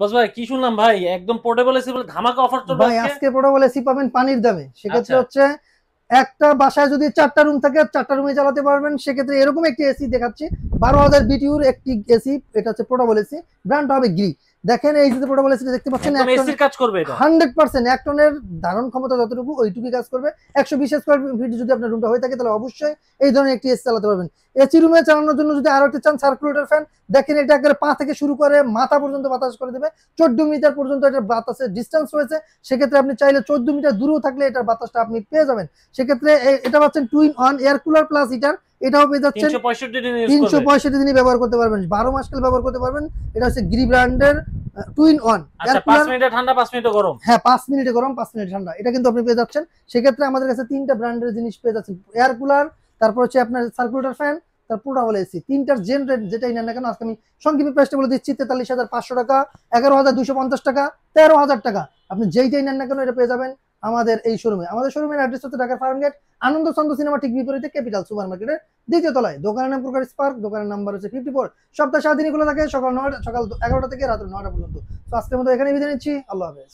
বস ভাই কি শুনলাম ভাই, একদম পোর্টেবল এসি বলে ধামাকা অফার চলবে ভাই আজকে। আজকে পোর্টেবল এসি পাবেন পানির দামে। সেক্ষেত্রে আচ্ছা হচ্ছে একটা বাসায় যদি 4টা রুম থাকে 4টা রুমে চালাতে পারবেন। সেক্ষেত্রে এরকম একটি এসি দেখাচ্ছি, 12,000 বিটিউর একটি এসি। এটা হচ্ছে পোর্টেবল এসি, ব্র্যান্ডটা হবে গ্রি। দেখেন এই যে পোর্টেবল এসি দেখতে পাচ্ছেন, একদম এক টন এসির কাজ করবে এটা। 100% 1 টনের ধারণ ক্ষমতা যতটুকু ওইটুকুই কাজ করবে। 120 স্কয়ার ফিট যদি আপনার রুমটা হয়ে থাকে তাহলে অবশ্যই এই ধরনের একটি এসি চালাতে পারবেন। এসি রুমে চালানোর জন্য যদি আরো একটা চান সার্কুলেটর ফ্যান, দেখেন এটা একেবারে পা থেকে শুরু করে মাথা পর্যন্ত বাতাস করে দেবে। 14 মিটার পর্যন্ত এটার বাতাসের ডিস্টেন্স রয়েছে। সেক্ষেত্রে আপনি চাইলে 14 মিটার দূরেও থাকলে এটার বাতাসটা আপনি পেয়ে যাবেন। সেক্ষেত্রে এটা পাচ্ছেন twin on air cooler plus heater, এটাও পেয়ে যাচ্ছেন। 365 দিন ইউজ করবে। 365 দিনই ব্যবহার করতে পারবেন, 12 মাস কাল ব্যবহার করতে পারবেন। এটা হচ্ছে গ্রি ব্র্যান্ডের টুইন অন আচ্ছা, এয়ার 5 কুলার। মিনিটে ঠান্ডা 5 মিনিটে গরম। হ্যাঁ, 5 মিনিটে গরম 5 মিনিটে ঠান্ডা, এটা কিন্তু আপনি পেয়ে যাচ্ছেন। সেক্ষেত্রে আমাদের কাছে 3টা ব্র্যান্ডের জিনিস পেয়ে যাচ্ছেন, এয়ার কুলার, তারপর হচ্ছে আপনার সার্কুলেটর ফ্যান, তারপর পোর্টেবল এসি। 3টার জেন রেট যেটাই নেন না কেন, আজকে আমি সংক্ষিপ্ত প্রাইসটা বলে দিচ্ছি। 43,500 টাকা, 11,250 টাকা, 13,000 টাকা। আপনি যেইটাই নেন না কেন এটা পেয়ে যাবেন আমাদের এই শোরুমে। আমাদের শোরুমের অ্যাড্রেস হচ্ছে ঢাকার ফার্মগেট, আনন্দ চন্দ্র সিনেমা ঠিক বিপরীতে ক্যাপিটাল সুপার মার্কেটের 2য় তলায়। দোকানের নাম প্রকার স্পার্ক, দোকানের নাম্বার হচ্ছে 54। সপ্তাহে 7 দিনই খোলা থাকে, সকাল 11টা থেকে রাত 9টা পর্যন্ত। তো আজকের মতো এখানে বিদায় নিচ্ছি, আল্লাহ হাফেজ।